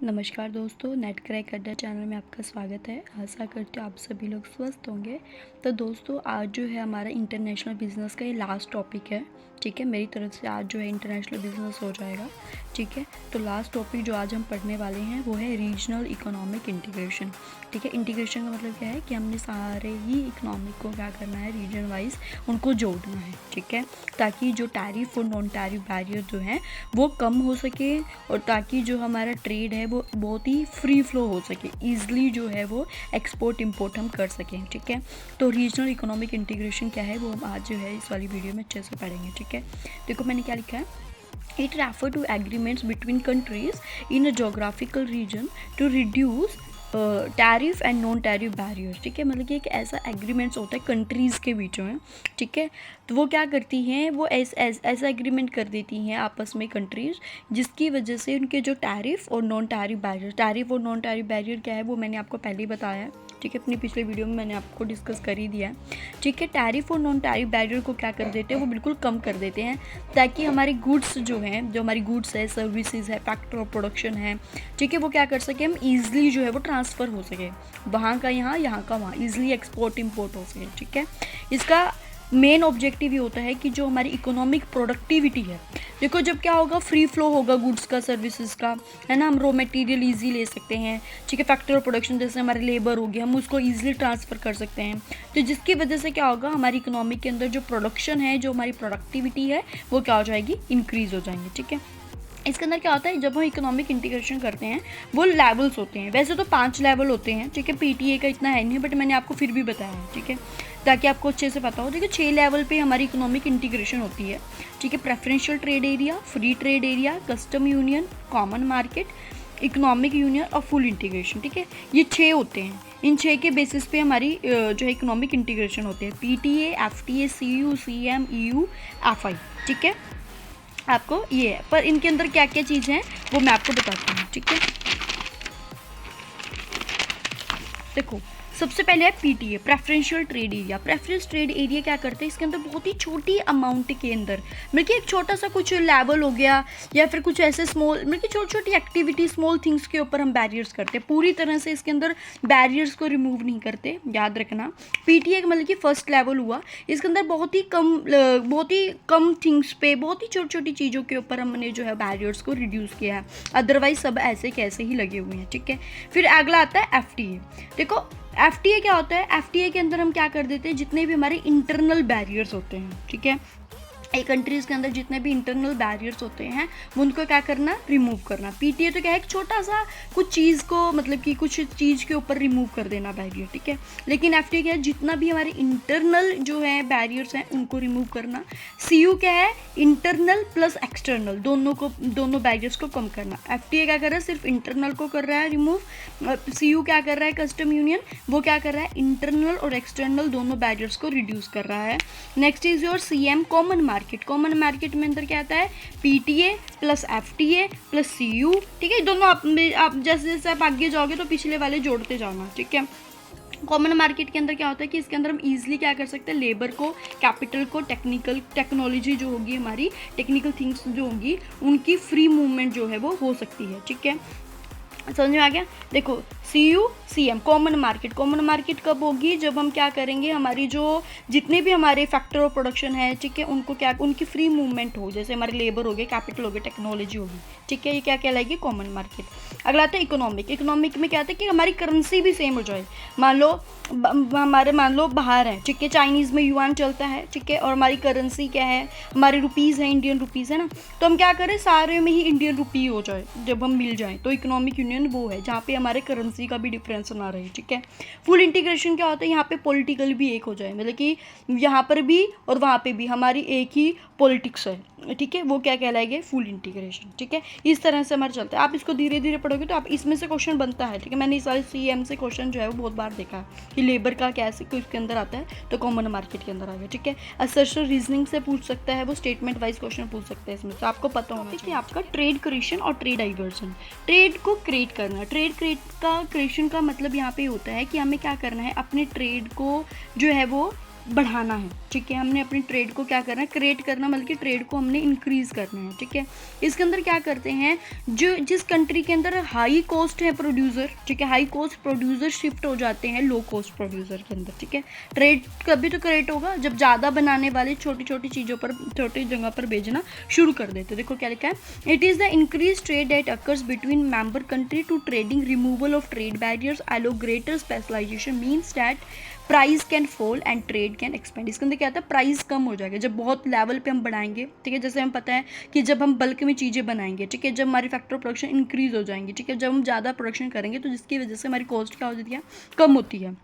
नमस्कार दोस्तों, net crack अड्डा चैनल में आपका स्वागत है। आशा करती हूँ आप सभी लोग स्वस्थ होंगे। तो दोस्तों, आज जो है हमारा इंटरनेशनल बिज़नेस का ये लास्ट टॉपिक है। ठीक है, मेरी तरफ से आज जो है इंटरनेशनल बिज़नेस हो जाएगा। ठीक है, तो लास्ट टॉपिक जो आज हम पढ़ने वाले हैं वो है रीजनल इकोनॉमिक इंटीग्रेशन। ठीक है, इंटीग्रेशन का मतलब क्या है कि हमने सारे ही इकोनॉमिक को क्या करना है, रीजन वाइज उनको जोड़ना है। ठीक है, ताकि जो टैरिफ और नॉन टैरिफ बैरियर जो हैं वो कम हो सके और ताकि जो हमारा ट्रेड है वो बहुत ही फ्री फ्लो हो सके, ईजिली जो है वो एक्सपोर्ट इंपोर्ट हम कर सकें। ठीक है, तो रीजनल इकोनॉमिक इंटीग्रेशन क्या है वो हम आज जो है इस वाली वीडियो में अच्छे से पढ़ेंगे। ठीक है, देखो मैंने क्या लिखा है, it refer to agreements between countries in a geographical region to reduce tariff and non tariff barriers. ठीक है, मतलब कि एक ऐसा एग्रीमेंट्स होता है कंट्रीज़ के बीच में। ठीक है, तो वो क्या करती हैं, वो ऐसा एग्रीमेंट कर देती हैं आपस में कंट्रीज़, जिसकी वजह से उनके जो टैरिफ और नॉन टैरिफ बैरियर क्या है वो मैंने आपको पहले ही बताया है। ठीक है, अपनी पिछले वीडियो में मैंने आपको डिस्कस कर ही दिया है। ठीक है, टैरिफ और नॉन टैरिफ बैरियर को क्या कर देते हैं, वो बिल्कुल कम कर देते हैं, ताकि हमारी गुड्स जो हैं, जो हमारी गुड्स है, सर्विसेज है, फैक्टर ऑफ प्रोडक्शन है, ठीक है, वो क्या कर सके, हम ईजिली जो है वो ट्रांसफ़र हो सके, वहाँ का यहाँ का वहाँ, ईजिली एक्सपोर्ट इम्पोर्ट हो सके। ठीक है, इसका मेन ऑब्जेक्टिव ये होता है कि जो हमारी इकोनॉमिक प्रोडक्टिविटी है, देखो जब क्या होगा, फ्री फ्लो होगा गुड्स का, सर्विसेज का, है ना, हम रॉ मटेरियल इजी ले सकते हैं। ठीक है, फैक्टर ऑफ प्रोडक्शन जैसे हमारे लेबर हो गया, हम उसको इजीली ट्रांसफ़र कर सकते हैं। तो जिसकी वजह से क्या होगा, हमारी इकोनॉमिक के अंदर जो प्रोडक्शन है, जो हमारी प्रोडक्टिविटी है, वो क्या हो जाएगी, इंक्रीज़ हो जाएंगी। ठीक है, इसके अंदर क्या होता है, जब हम इकोनॉमिक इंटीग्रेशन करते हैं वो लेवल्स होते हैं। वैसे तो 5 लेवल होते हैं। ठीक है, पीटीए का इतना है नहीं, बट मैंने आपको फिर भी बताया है। ठीक है, ताकि आपको अच्छे से पता हो। देखिए 6 लेवल पे हमारी इकोनॉमिक इंटीग्रेशन होती है। ठीक है, preferential trade area, free trade area, custom union, common market, economic union और फुल इंटीग्रेशन। ठीक है, ये 6 होते हैं। इन 6 के बेसिस पे हमारी जो है इकोनॉमिक इंटीग्रेशन होती है, PTA, FTA, CU, CM, EU, FI. ठीक है, आपको ये है, पर इनके अंदर क्या क्या चीज़ें हैं वो मैं आपको बताती हूँ। ठीक है, देखो सबसे पहले है PTA, preferential trade area. Preference trade area क्या करते हैं, इसके अंदर बहुत ही छोटी अमाउंट के अंदर, मतलब कि एक छोटा सा कुछ लेवल हो गया, या फिर कुछ ऐसे स्मॉल, मतलब कि छोटी छोटी एक्टिविटी, स्मॉल थिंग्स के ऊपर हम बैरियर्स करते हैं। पूरी तरह से इसके अंदर बैरियर्स को रिमूव नहीं करते, याद रखना। पीटीए मतलब कि फर्स्ट लेवल हुआ, इसके अंदर बहुत ही कम थिंग्स पे, बहुत ही छोटी छोटी चीज़ों के ऊपर हमने जो है बैरियर्स को रिड्यूस किया है, अदरवाइज सब ऐसे कैसे ही लगे हुए हैं। ठीक है, फिर अगला आता है एफटीए। देखो एफटीए क्या होता है, एफटीए के अंदर हम क्या कर देते हैं, जितने भी हमारे इंटरनल बैरियर्स होते हैं, ठीक है, एक कंट्रीज़ के अंदर जितने भी इंटरनल बैरियर्स होते हैं उनको क्या करना, रिमूव करना। पीटीए तो क्या है, एक छोटा सा कुछ चीज़ को, मतलब कि कुछ चीज़ के ऊपर रिमूव कर देना बैरियर। ठीक है, लेकिन एफटीए क्या है, जितना भी हमारे इंटरनल जो है बैरियर्स हैं उनको रिमूव करना। सीयू क्या है, इंटरनल प्लस एक्सटर्नल, दोनों बैरियर्स को कम करना। एफटीए क्या कर रहा है, सिर्फ इंटरनल को कर रहा है रिमूव। सीयू क्या कर रहा है, कस्टम यूनियन, वो क्या कर रहा है, इंटरनल और एक्सटर्नल दोनों बैरियर्स को रिड्यूस कर रहा है। Next is your CM, common market. Common market में अंदर क्या आता है, PTA plus FTA plus CU. ठीक है, दोनों आप जैसे जैसे आप आगे जाओगे तो पिछले वाले जोड़ते जाना। ठीक है, कॉमन मार्केट के अंदर क्या होता है कि इसके अंदर हम इजीली क्या कर सकते हैं, लेबर को, कैपिटल को, टेक्नोलॉजी जो होगी, हमारी टेक्निकल थिंग्स जो होंगी, उनकी फ्री मूवमेंट जो है वो हो सकती है। ठीक है, समझ में आ गया। देखो सीयू सीएम, कॉमन मार्केट कब होगी, जब हम क्या करेंगे, हमारी जो जितने भी हमारे फैक्टर ऑफ प्रोडक्शन है, ठीक है, उनको क्या, उनकी फ्री मूवमेंट हो, जैसे हमारे लेबर हो गए, कैपिटल हो गए, टेक्नोलॉजी होगी। ठीक है, ये क्या कहलाएगी, कॉमन मार्केट। अगला आता है इकोनॉमिक में क्या आता है कि हमारी करेंसी भी सेम हो जाए। मान लो बाहर है, ठीक है, चाइनीज़ में युआन चलता है, ठीक है, और हमारी करेंसी क्या है, हमारी रुपीज़ है, इंडियन रुपीज़ है ना, तो हम क्या करें, सारे में ही इंडियन रुपी हो जाए, जब हम मिल जाएँ, तो इकोनॉमिक यूनियन वो है जहाँ पे हमारे करेंसी का भी डिफरेंस ना रहे। ठीक है, फुल इंटीग्रेशन क्या होता है, यहाँ पे पॉलिटिकल भी एक हो जाए, मतलब कि यहाँ पर भी और वहाँ पे भी हमारी एक ही पॉलिटिक्स है। ठीक है, वो क्या कहलाएगी, फुल इंटीग्रेशन। ठीक है, इस तरह से हमारा चलता है। आप इसको धीरे धीरे पढ़ोगे तो आप इसमें से क्वेश्चन बनता है। ठीक है, मैंने इस वाले सीएम से क्वेश्चन जो है वो बहुत बार देखा है कि लेबर का कैसे इसके अंदर आता है, तो कॉमन मार्केट के अंदर आ गया। ठीक है, असर्शन रीजनिंग से पूछ सकता है, वो स्टेटमेंट वाइज क्वेश्चन पूछ सकते हैं, इसमें तो आपको पता होना चाहिए। आपका ट्रेड क्रिएशन और ट्रेड डाइवर्जन, ट्रेड को क्रिएट करना, क्रिएशन का मतलब यहाँ पे होता है कि हमें क्या करना है, अपने ट्रेड को जो है वो बढ़ाना है, ठीक है, हमने अपनी ट्रेड को क्या करना है, क्रिएट करना, मतलब कि ट्रेड को हमने इंक्रीज़ करना है, ठीक है। इसके अंदर क्या करते हैं, जो जिस कंट्री के अंदर हाई कॉस्ट है प्रोड्यूसर, ठीक है, हाई कॉस्ट प्रोड्यूसर शिफ्ट हो जाते हैं लो कॉस्ट प्रोड्यूसर के अंदर, ठीक है। ट्रेड कभी तो क्रिएट होगा जब ज़्यादा बनाने वाले छोटी छोटी चीज़ों पर, छोटी जगह पर भेजना शुरू कर देते। देखो क्या लिखा है, it is the increase trade that occurs between member country to trading, removal of trade barriers, allow greater specialization means that price can fall and trade can expand. इसके अंदर क्या आता है, प्राइस कम हो जाएगा जब बहुत लेवल पे हम बढ़ाएंगे, ठीक है। जैसे हम पता है कि जब हम बल्क में चीज़ें बनाएंगे, ठीक है, जब हमारी फैक्ट्री प्रोडक्शन इंक्रीज हो जाएंगी, ठीक है, जब हम ज़्यादा प्रोडक्शन करेंगे तो जिसकी वजह से हमारी कॉस्ट क्या हो जाती है, कम होती है।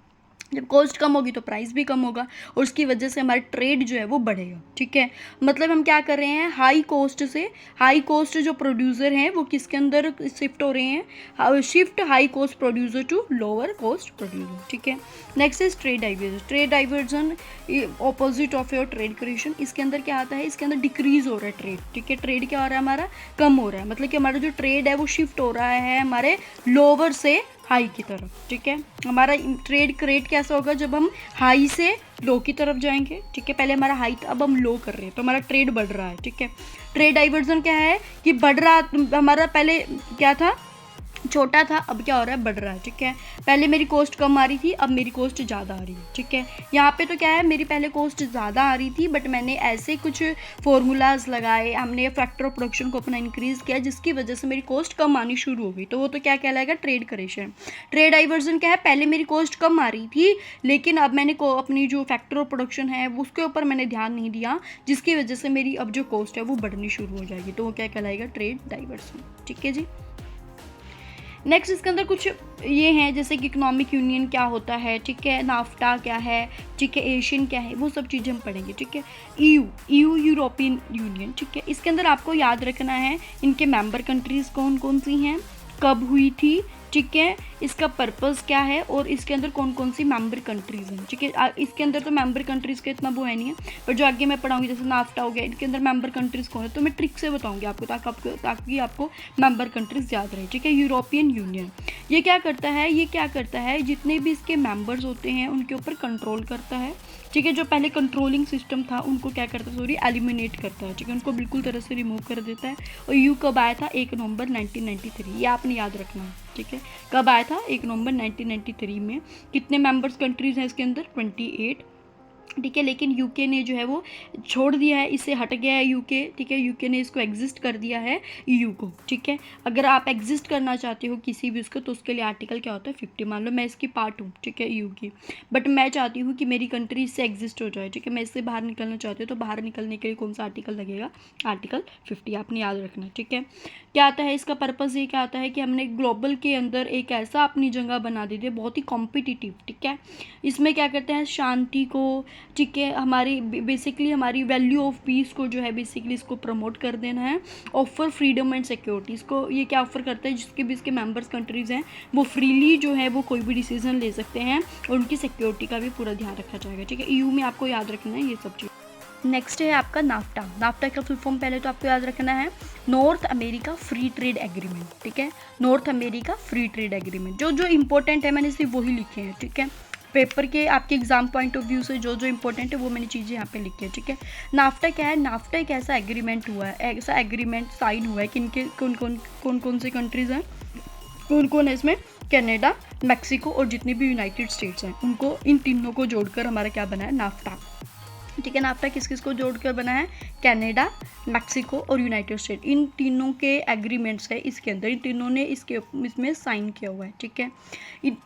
जब कॉस्ट कम होगी तो प्राइस भी कम होगा और उसकी वजह से हमारा ट्रेड जो है वो बढ़ेगा, ठीक है। मतलब हम क्या कर रहे हैं, हाई कॉस्ट से, हाई कॉस्ट जो प्रोड्यूसर हैं वो किसके अंदर शिफ्ट हो रहे हैं, shift high cost producer to lower cost producer, ठीक है। Next is trade diversion. Trade diversion opposite of your trade creation. इसके अंदर क्या आता है, इसके अंदर डिक्रीज हो रहा है ट्रेड, ठीक है। ट्रेड क्या हो रहा है, हमारा कम हो रहा है, मतलब कि हमारा जो ट्रेड है वो शिफ्ट हो रहा है हमारे लोअर से हाई की तरफ, ठीक है। हमारा ट्रेड क्रिएट कैसा होगा, जब हम हाई से लो की तरफ जाएंगे, ठीक है। पहले हमारा हाई था, अब हम लो कर रहे हैं तो हमारा ट्रेड बढ़ रहा है, ठीक है। ट्रेड डाइवर्जन क्या है कि बढ़ रहा, हमारा पहले क्या था, छोटा था, अब क्या हो रहा है, बढ़ रहा है, ठीक है। पहले मेरी कॉस्ट कम आ रही थी, अब मेरी कॉस्ट ज़्यादा आ रही है, ठीक है। यहाँ पे तो क्या है, मेरी पहले कॉस्ट ज़्यादा आ रही थी बट मैंने ऐसे कुछ फॉर्मूलाज लगाए, हमने फैक्टर ऑफ प्रोडक्शन को अपना इंक्रीज़ किया जिसकी वजह से मेरी कॉस्ट कम आनी शुरू हो गई, तो वो तो क्या कहलाएगा, ट्रेड करेक्शन। ट्रेड डाइवर्जन क्या है, पहले मेरी कॉस्ट कम आ रही थी लेकिन अब मैंने अपनी जो फैक्टर ऑफ प्रोडक्शन है उसके ऊपर मैंने ध्यान नहीं दिया जिसकी वजह से मेरी अब जो कॉस्ट है वो बढ़नी शुरू हो जाएगी, तो वो क्या कहलाएगा, ट्रेड डाइवर्जन, ठीक है जी। नेक्स्ट इसके अंदर कुछ ये हैं जैसे कि इकोनॉमिक यूनियन क्या होता है, ठीक है, नाफ्टा क्या है, ठीक है, एशियन क्या है, वो सब चीज़ें हम पढ़ेंगे, ठीक है। ईयू यूरोपियन यूनियन, ठीक है। इसके अंदर आपको याद रखना है इनके मेंबर कंट्रीज़ कौन कौन सी हैं, कब हुई थी, ठीक है, इसका पर्पस क्या है और इसके अंदर कौन कौन सी मेंबर कंट्रीज़ हैं, ठीक है। इसके अंदर तो मेंबर कंट्रीज़ का इतना वो है नहीं है, पर जो आगे मैं पढ़ाऊंगी जैसे नाफ्टा हो गया, इनके अंदर मेंबर कंट्रीज़ कौन है तो मैं ट्रिक से बताऊंगी आपको ताकि आपको मेंबर कंट्रीज़ याद रहे, ठीक है। यूरोपियन यूनियन ये क्या करता है, जितने भी इसके मेंबर्स होते हैं उनके ऊपर कंट्रोल करता है, ठीक है। जो पहले कंट्रोलिंग सिस्टम था उनको क्या करता है, सॉरी, एलिमिनेट करता है, ठीक है, उनको बिल्कुल तरह से रिमूव कर देता है। और यू कब आया था, 1 नवंबर 1993, ये आपने याद रखना है, ठीक है। कब आया था, 1 नवंबर 1993 में। कितने मेंबर्स कंट्रीज़ हैं इसके अंदर, 28, ठीक है। लेकिन यूके ने जो है वो छोड़ दिया है, इससे हट गया है यूके, ठीक है। यूके ने इसको एग्जिस्ट कर दिया है ईयू को, ठीक है। अगर आप एग्जिस्ट करना चाहते हो किसी भी उसको तो उसके लिए आर्टिकल क्या होता है, 50। मान लो मैं इसकी पार्ट हूँ, ठीक है, ईयू की, बट मैं चाहती हूँ कि मेरी कंट्री इससे एग्जिस्ट हो जाए, ठीक है, मैं इससे बाहर निकलना चाहती हूँ तो बाहर निकलने के लिए कौन सा आर्टिकल लगेगा, आर्टिकल 50, आपने याद रखना, ठीक है। क्या आता है इसका पर्पज़, ये क्या आता है कि हमने ग्लोबल के अंदर एक ऐसा अपनी जगह बना दी थी बहुत ही कॉम्पिटिटिव, ठीक है। इसमें क्या करते हैं, शांति को, ठीक है, हमारी बेसिकली हमारी वैल्यू ऑफ पीस को जो है बेसिकली इसको प्रमोट कर देना है। ऑफर फ्रीडम एंड सिक्योरिटी, इसको ये क्या ऑफर करता है, जिसके भी इसके मेंबर्स कंट्रीज़ हैं वो फ्रीली जो है वो कोई भी डिसीजन ले सकते हैं और उनकी सिक्योरिटी का भी पूरा ध्यान रखा जाएगा, ठीक है। ईयू में आपको याद रखना है ये सब चीज़। नेक्स्ट है आपका नाफ्टा। नाफ्टा का फुल फॉर्म पहले तो आपको याद रखना है, north America free trade agreement, ठीक है। North America free trade agreement, जो जो इंपॉर्टेंट है मैंने सिर्फ वही लिखे हैं, ठीक है। पेपर के आपके एग्जाम पॉइंट ऑफ व्यू से जो जो इंपॉर्टेंट है वो मैंने चीज़ें यहाँ पे लिखी है, ठीक है। नाफ्टा क्या है, नाफ्टा एक ऐसा एग्रीमेंट हुआ है, ऐसा एग्रीमेंट साइन हुआ है कि इनके कौन कौन से कंट्रीज़ हैं, कौन कौन है इसमें, कनाडा, मैक्सिको और जितने भी यूनाइटेड स्टेट्स हैं उनको, इन तीनों को जोड़कर हमारा क्या बना है, नाफ्टा, ठीक है। नाफ्टा किस किस को जोड़कर बना है, कनाडा, मैक्सिको और यूनाइटेड स्टेट, इन तीनों के एग्रीमेंट्स है इसके अंदर, इन तीनों ने इसमें साइन किया हुआ है, ठीक है।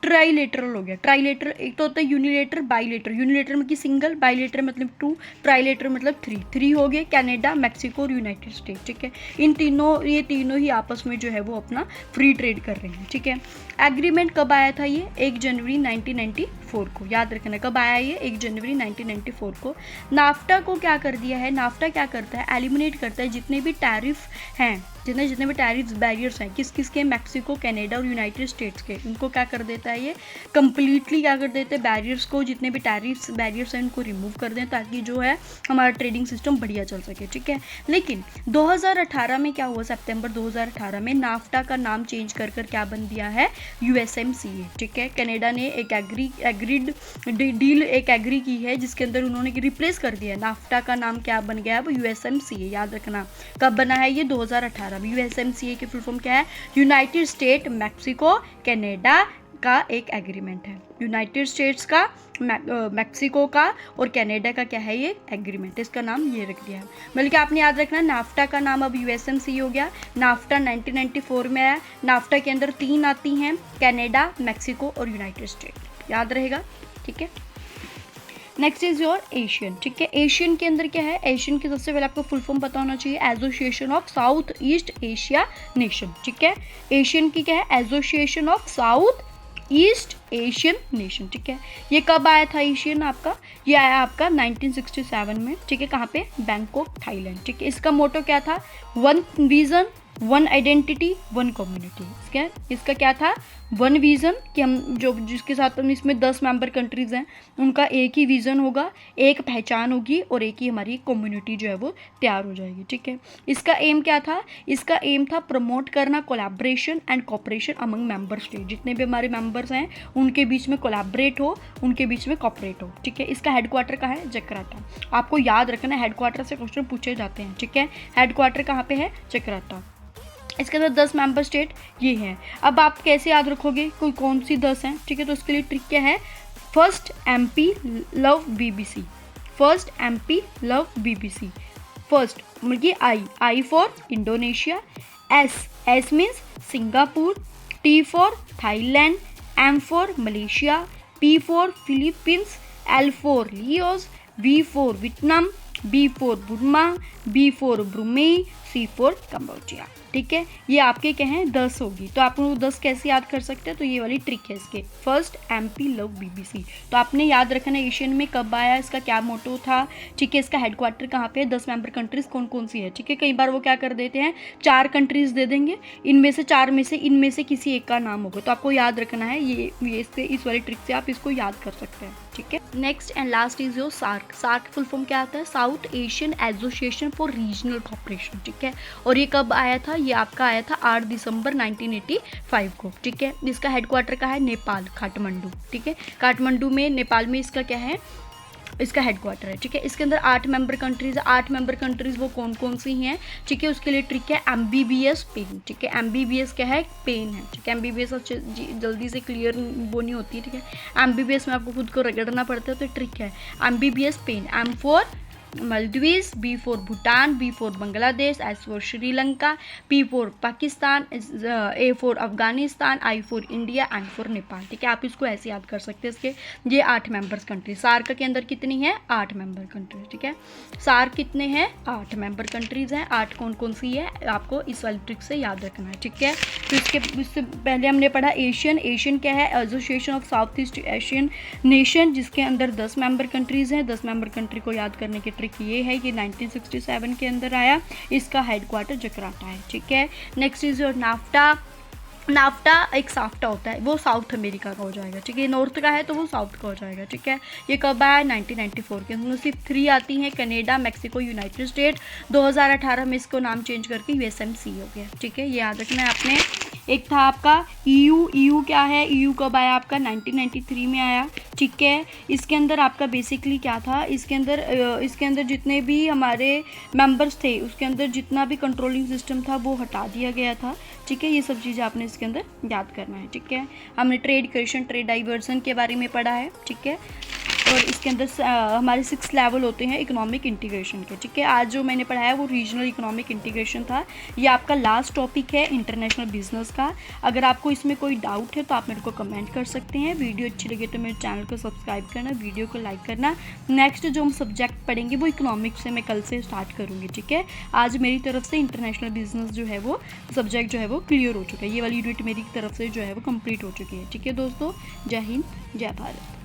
ट्राईलेटरल हो गया, ट्राईलेटरल एक तो होता है यूनिलेटर, बाईलेटर, यूनिलेटर मतलब सिंगल, बाईलेटर मतलब 2, ट्राईलेटर मतलब 3 हो गए, कनाडा, मैक्सिको और यूनाइटेड स्टेट, ठीक है। ये तीनों ही आपस में जो है वो अपना फ्री ट्रेड कर रहे हैं, ठीक है। एग्रीमेंट कब आया था, ये 1 जनवरी 1994 को, याद रखना कब आया ये, 1 जनवरी 1994 को। नाफ्टा को क्या कर दिया है, नाफ्टा क्या करता है, एलिमिनेट करता है जितने भी टैरिफ हैं, जितने जितने भी टैरिफ्स बैरियर्स हैं किस किस के, मैक्सिको, कनाडा और यूनाइटेड स्टेट्स के, इनको क्या कर देता है ये कम्प्लीटली क्या कर देते हैं, बैरियर्स को, जितने भी टैरिफ्स बैरियर्स हैं इनको रिमूव कर दें ताकि जो है हमारा ट्रेडिंग सिस्टम बढ़िया चल सके, ठीक है। लेकिन 2018 में क्या हुआ, सितंबर 2018 में नाफ्टा का नाम चेंज कर कर क्या बन दिया है, USMCA, ठीक है। कनाडा ने एक एग्रीड डील एक एग्री की है जिसके अंदर उन्होंने रिप्लेस कर दिया, नाफ्टा का नाम क्या बन गया है, वो USMCA, याद रखना कब बना है ये 2018 में। USMCA की फुल फॉर्म क्या है, यूनाइटेड स्टेट मैक्सिको कनाडा का एक एग्रीमेंट है। यूनाइटेड स्टेट्स का, मैक्सिको का और कनाडा का क्या है ये एग्रीमेंट, इसका नाम ये रख दिया है। बल्कि आपने याद रखना नाफ्टा का नाम अब USMCA हो गया। नाफ्टा 1994 में आया। नाफ्टा के अंदर 3 आती हैं, कनाडा, मैक्सिको और यूनाइटेड स्टेट, याद रहेगा, ठीक है। नेक्स्ट इज योर एशियन, ठीक है। एशियन के अंदर क्या है, एशियन की सबसे पहले आपको फुल फॉर्म पता होना चाहिए, association of south east Asia nation, ठीक है। एशियन की क्या है, association of south east Asian nation, ठीक है। ये कब आया था एशियन आपका, ये आया आपका 1967 में, ठीक है। कहाँ पे, बैंकॉक थाईलैंड, ठीक है। इसका मोटो क्या था, one vision one identity one community. इसका क्या था, वन विज़न कि हम जो जिसके साथ हम इसमें 10 मेंबर कंट्रीज़ हैं उनका एक ही विज़न होगा, एक पहचान होगी और एक ही हमारी कम्युनिटी जो है वो तैयार हो जाएगी, ठीक है। इसका एम क्या था, इसका एम था प्रमोट करना collaboration and cooperation among member state, जितने भी हमारे मेंबर्स हैं उनके बीच में कोलैबोरेट हो, उनके बीच में कोऑपरेट हो, ठीक है। इसका हेडक्वार्टर कहाँ है, जकार्ता। आपको याद रखना है, हेडक्वार्टर से क्वेश्चन पूछे जाते हैं, ठीक है। हेडक्वार्टर कहाँ पे है, जकार्ता। इसके अंदर 10 मेंबर स्टेट ये हैं। अब आप कैसे याद रखोगे कोई कौन सी 10 हैं, ठीक है। तो इसके लिए ट्रिक क्या है, first MP love BBC, first MP love BBC। First मतलब I for Indonesia, S means Singapore, T for Thailand, M for Malaysia, P for Philippines, L for Laos, V for Vietnam, B for Burma, B for Brunei, C for Cambodia, ठीक है। ये आपके क्या हैं 10 होगी। तो आप लोग 10 कैसे याद कर सकते हैं, तो ये वाली ट्रिक है इसके, फर्स्ट MP लव BBC। तो आपने याद रखना एशियन में कब आया, इसका क्या मोटो था, ठीक है। इसका हेडक्वार्टर कहाँ पे है, 10 मेंबर कंट्रीज कौन कौन सी है, ठीक है। कई बार वो क्या कर देते हैं 4 कंट्रीज दे देंगे, इनमें से 4 में से इनमें से किसी एक का नाम होगा, तो आपको याद रखना है ये इससे इस वाली ट्रिक से आप इसको याद कर सकते हैं, ठीक है। Next and last is your SAARC. SAARC full form क्या आता है, South Asian Association for Regional Cooperation, ठीक है। और ये कब आया था, ये आपका आया था 8 दिसंबर 1985 को, ठीक है। इसका हेडक्वार्टर का है नेपाल, काठमांडू, ठीक है। काठमांडू में नेपाल में इसका क्या है, इसका हेडक्वार्टर है, ठीक है। इसके अंदर 8 मेंबर कंट्रीज, 8 मेंबर कंट्रीज वो कौन कौन सी हैं, ठीक है। उसके लिए ट्रिक है MBBS पेन, ठीक है। MBBS क्या है, पेन है, ठीक है। MBBS जल्दी से क्लियर वो नहीं होती है, ठीक है। MBBS में आपको खुद को रगड़ना पड़ता है, तो ट्रिक है MBBS pen. M for Maldives, B for Bhutan, B for Bangladesh, S for Sri Lanka, P for Pakistan, A for Afghanistan, I for India, N for Nepal, ठीक है। आप इसको ऐसे याद कर सकते हैं। इसके ये 8 मेंबर्स कंट्री, सार्क के अंदर कितनी है 8 मेंबर कंट्रीज, ठीक है। सार्क कितने हैं 8 मेंबर कंट्रीज हैं, 8 कौन कौन सी है आपको इस वाली ट्रिक से याद रखना है, ठीक है। तो इससे पहले हमने पढ़ा एशियन। एशियन क्या है, association of south east Asian nation, जिसके अंदर 10 मेंबर कंट्रीज हैं। 10 मेंबर कंट्री को याद करने की ये है कि 1967 के अंदर आया, इसका हेडक्वार्टर जकार्ता है, ठीक है। Next is your NAFTA. NAFTA एक साफ्टा होता है, वो साउथ अमेरिका का हो जाएगा, ठीक है। नॉर्थ का है तो वो साउथ का हो जाएगा, ठीक है। ये कब आया 1994 के अंदर। सिर्फ 3 आती हैं, कनाडा, मैक्सिको, यूनाइटेड स्टेट। 2018 में इसको नाम चेंज करके USMCA हो गया, ठीक है। ये याद रखना है आपने। एक था आपका EU क्या है, EU कब आया आपका 1993 में आया, ठीक है। इसके अंदर आपका बेसिकली क्या था, इसके अंदर जितने भी हमारे मेंबर्स थे उसके अंदर जितना भी कंट्रोलिंग सिस्टम था वो हटा दिया गया था, ठीक है। ये सब चीज़ें आपने इसके अंदर याद करना है, ठीक है। हमने ट्रेड क्रिएशन, ट्रेड डाइवर्सन के बारे में पढ़ा है, ठीक है। और इसके अंदर हमारे 6 लेवल होते हैं इकोनॉमिक इंटीग्रेशन के, ठीक है। आज जो मैंने पढ़ाया वो रीजनल इकोनॉमिक इंटीग्रेशन था। ये आपका लास्ट टॉपिक है इंटरनेशनल बिजनेस का। अगर आपको इसमें कोई डाउट है तो आप मेरे को कमेंट कर सकते हैं। वीडियो अच्छी लगे तो मेरे चैनल को सब्सक्राइब करना, वीडियो को लाइक करना। नेक्स्ट जो हम सब्जेक्ट पढ़ेंगे वो इकोनॉमिक्स से मैं कल से स्टार्ट करूँगी, ठीक है। आज मेरी तरफ से इंटरनेशनल बिजनेस जो है वो सब्जेक्ट जो है वो क्लियर हो चुका है। ये वाली यूनिट मेरी तरफ से जो है वो कंप्लीट हो चुकी है, ठीक है दोस्तों। जय हिंद, जय भारत।